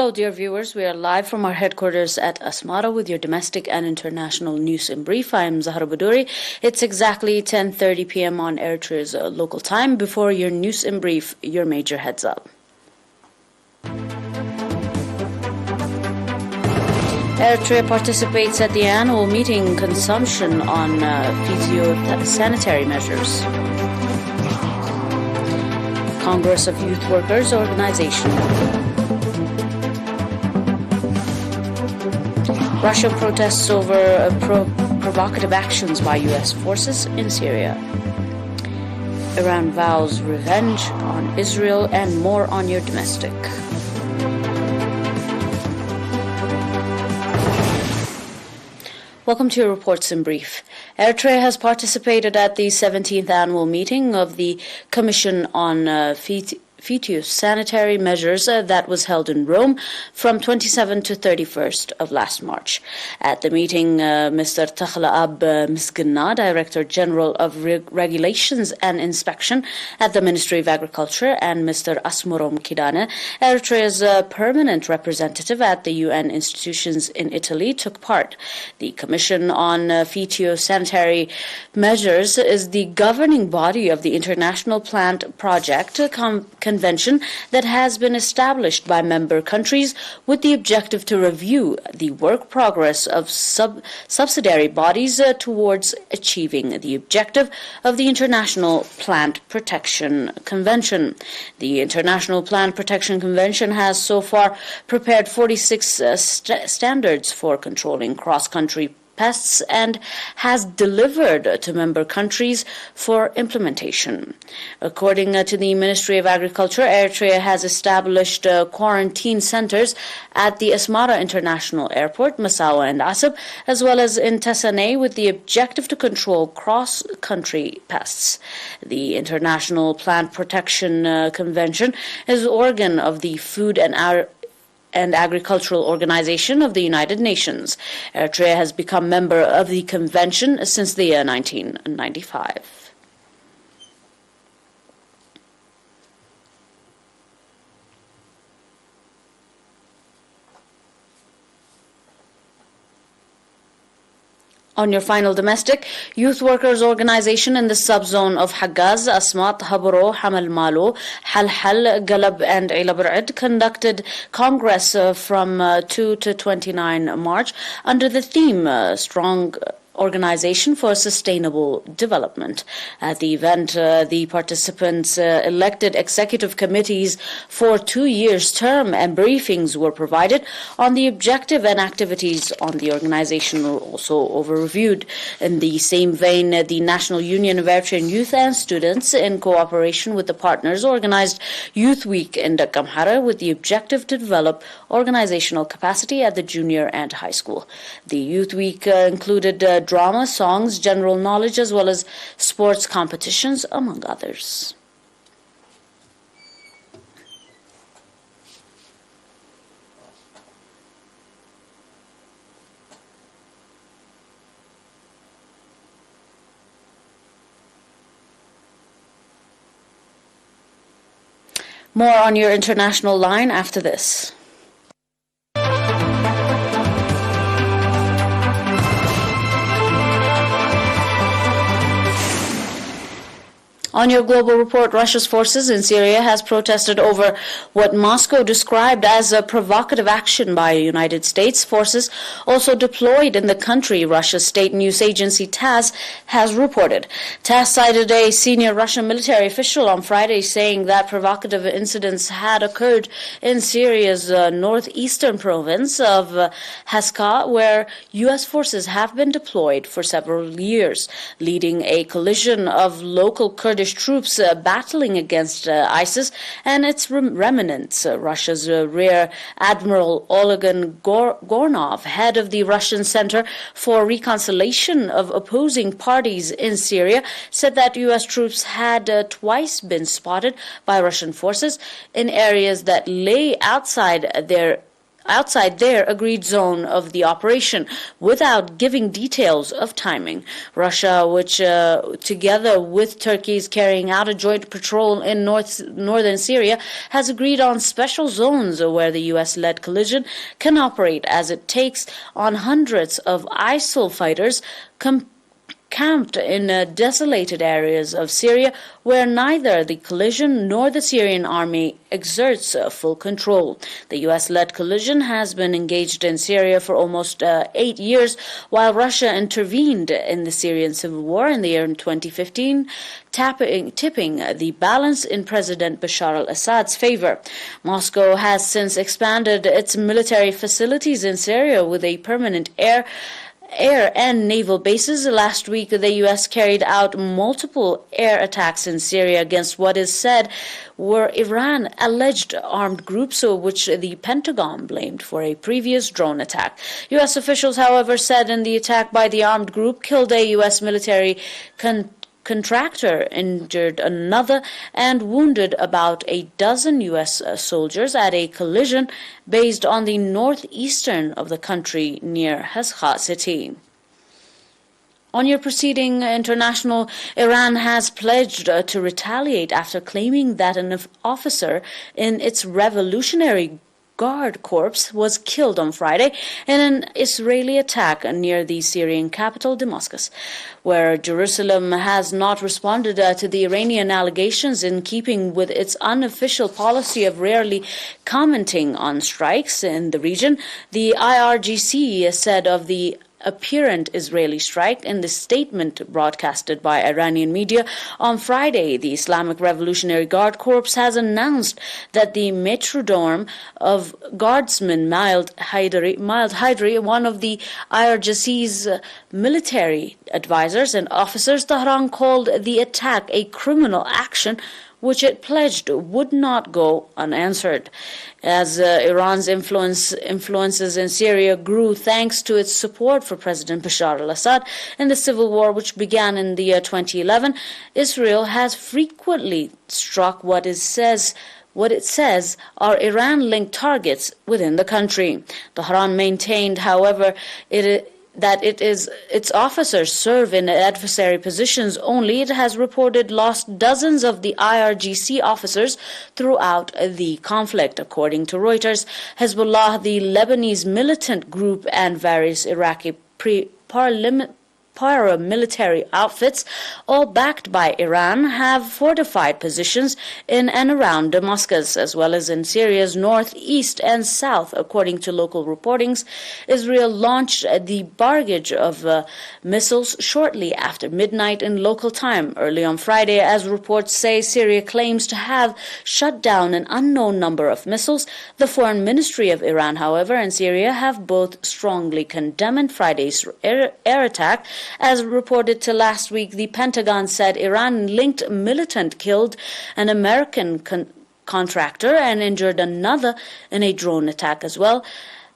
Hello, dear viewers. We are live from our headquarters at Asmara with your domestic and international news in brief. I am Zahra Buduri. It's exactly 10:30 p.m. on Eritrea's local time. Before your news in brief, your major heads up. Eritrea participates at the annual meeting consumption on phytosanitary measures. Congress of Youth Workers Organization. Russia protests over provocative actions by U.S. forces in Syria. Iran vows revenge on Israel, and more on your domestic. Welcome to your reports in brief. Eritrea has participated at the 17th annual meeting of the Commission on Phytosanitary Measures that was held in Rome from 27 to 31st of last March. At the meeting, Mr. Takhlaab Miskinna, Director General of Regulations and Inspection at the Ministry of Agriculture, and Mr. Asmorom Kidane, Eritrea's permanent representative at the UN institutions in Italy, took part. The Commission on Phytosanitary Measures is the governing body of the International Plant Project Convention that has been established by member countries with the objective to review the work progress of subsidiary bodies towards achieving the objective of the International Plant Protection Convention. The International Plant Protection Convention has so far prepared 46 standards for controlling cross-country pests and has delivered to member countries for implementation. According to the Ministry of Agriculture, Eritrea has established quarantine centers at the Asmara International Airport, Massawa and Asab, as well as in Tesane, with the objective to control cross-country pests. The International Plant Protection Convention is an organ of the Food and Agricultural Organization of the United Nations. Eritrea has become member of the convention since the year 1995. On your final domestic, Youth Workers Organization in the subzone of Hagaz, Asmat, Habro, Hamal Malo, Halhal, Galab, and Ilabrad conducted Congress from 2 to 29 March under the theme Strong Organization for Sustainable Development. At the event, the participants elected executive committees for 2 years' term, and briefings were provided on the objective and activities on the organization were also overviewed. In the same vein, the National Union of Eritrean Youth and Students, in cooperation with the partners, organized Youth Week in Dakamhara with the objective to develop organizational capacity at the junior and high school. The Youth Week included drama, songs, general knowledge, as well as sports competitions, among others. More on your international line after this. On your global report, Russia's forces in Syria has protested over what Moscow described as a provocative action by United States forces also deployed in the country, Russia's state news agency TASS has reported. TASS cited a senior Russian military official on Friday saying that provocative incidents had occurred in Syria's northeastern province of Haska, where U.S. forces have been deployed for several years, leading a collision of local Kurdish troops battling against ISIS and its remnants. Russia's Rear Admiral Oleg Gornov, head of the Russian Center for Reconciliation of Opposing Parties in Syria, said that U.S. troops had twice been spotted by Russian forces in areas that lay outside their outside their agreed zone of the operation without giving details of timing. Russia, which together with Turkey is carrying out a joint patrol in northern Syria, has agreed on special zones where the U.S.-led coalition can operate as it takes on hundreds of ISIL fighters camped in desolated areas of Syria where neither the coalition nor the Syrian army exerts full control. The U.S.-led coalition has been engaged in Syria for almost 8 years, while Russia intervened in the Syrian civil war in the year 2015, tipping the balance in President Bashar al-Assad's favor. Moscow has since expanded its military facilities in Syria with a permanent air and naval bases. Last week, the U.S. carried out multiple air attacks in Syria against what is said were Iran-alleged armed groups, which the Pentagon blamed for a previous drone attack. U.S. officials, however, said in the attack by the armed group killed a U.S. military contractor, injured another, and wounded about a dozen U.S. soldiers at a collision based on the northeastern of the country near Hezha city. On your proceeding international, Iran has pledged to retaliate after claiming that an officer in its Revolutionary Guard Corps was killed on Friday in an Israeli attack near the Syrian capital, Damascus, where Jerusalem has not responded to the Iranian allegations in keeping with its unofficial policy of rarely commenting on strikes in the region. The IRGC said of the apparent Israeli strike in the statement broadcasted by Iranian media on Friday. The Islamic Revolutionary Guard Corps has announced that the Metrodome of Guardsman Mild Hydri, one of the IRGC's military advisors and officers, Tehran called the attack a criminal action which it pledged would not go unanswered. As Iran's influences in Syria grew thanks to its support for President Bashar al-Assad in the civil war which began in the year 2011, Israel has frequently struck what it says are Iran-linked targets within the country. Tehran maintained, however, that its officers serve in adversary positions only. It has reported lost dozens of the IRGC officers throughout the conflict. According to Reuters, Hezbollah, the Lebanese militant group, and various Iraqi paramilitary outfits, all backed by Iran, have fortified positions in and around Damascus, as well as in Syria's north, east, and south. According to local reportings, Israel launched the barrage of missiles shortly after midnight in local time early on Friday. As reports say, Syria claims to have shut down an unknown number of missiles. The Foreign Ministry of Iran, however, and Syria have both strongly condemned Friday's air attack. As reported to last week, the Pentagon said Iran-linked militant killed an American contractor and injured another in a drone attack as well.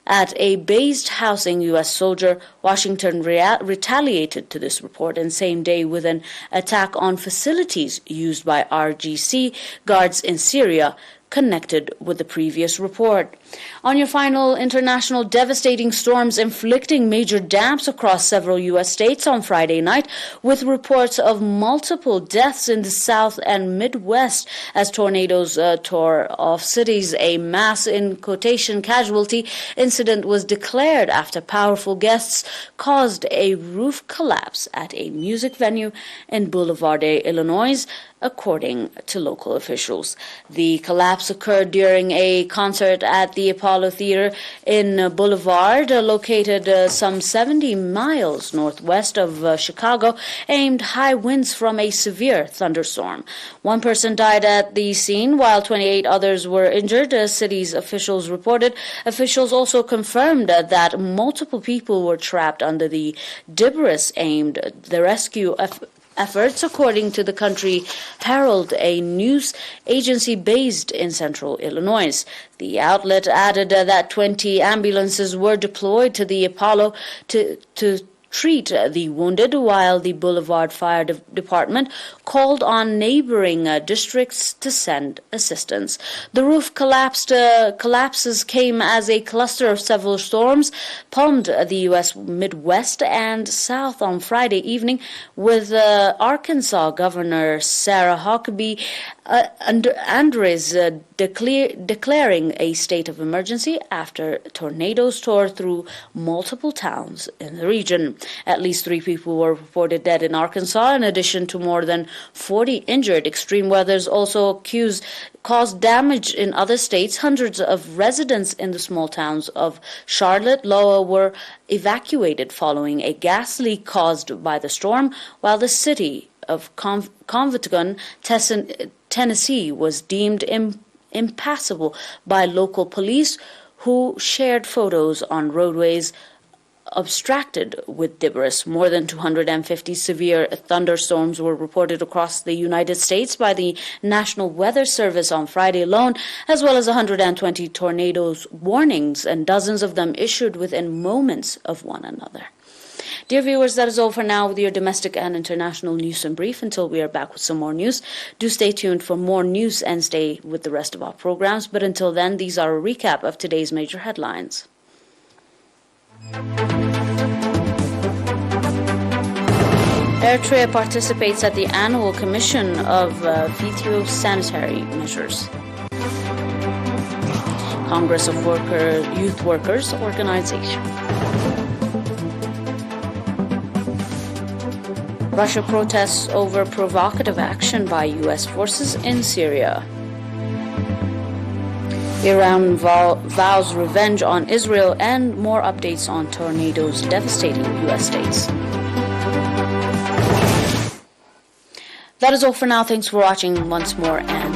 At a base housing U.S. soldier, Washington retaliated to this report and same day with an attack on facilities used by RGC guards in Syria, connected with the previous report. On your final international, devastating storms inflicting major damage across several U.S. states on Friday night, with reports of multiple deaths in the South and Midwest as tornadoes tore off cities. A mass, in quotation, casualty incident was declared after powerful gusts caused a roof collapse at a music venue in Boulevard, Illinois, according to local officials. The collapse occurred during a concert at the Apollo Theater in Boulevard, located some 70 miles northwest of Chicago, aimed high winds from a severe thunderstorm. One person died at the scene, while 28 others were injured, city's officials reported. Officials also confirmed that multiple people were trapped under the debris aimed the rescue efforts, according to the Country Herald, a news agency based in central Illinois. The outlet added that 20 ambulances were deployed to the Apollo to treat the wounded, while the Boulevard Fire Department called on neighboring districts to send assistance. The roof collapses came as a cluster of several storms palmed the U.S. Midwest and South on Friday evening, with Arkansas Governor Sarah Huckabee Andres declaring a state of emergency after tornadoes tore through multiple towns in the region. At least 3 people were reported dead in Arkansas, in addition to more than 40 injured. Extreme weathers also caused damage in other states. Hundreds of residents in the small towns of Charlotte, Iowa were evacuated following a gas leak caused by the storm, while the city of Covington, Tennessee was deemed impassable by local police, who shared photos on roadways obstructed with debris. More than 250 severe thunderstorms were reported across the United States by the National Weather Service on Friday alone, as well as 120 tornadoes warnings, and dozens of them issued within moments of one another. Dear viewers, that is all for now with your domestic and international news in brief. Until we are back with some more news, do stay tuned for more news and stay with the rest of our programs. But until then, these are a recap of today's major headlines. Eritrea participates at the annual commission of phytosanitary measures. Congress of Youth Workers Organization. Russia protests over provocative action by U.S. forces in Syria. Iran vows revenge on Israel, and more updates on tornadoes devastating U.S. states. That is all for now. Thanks for watching once more, and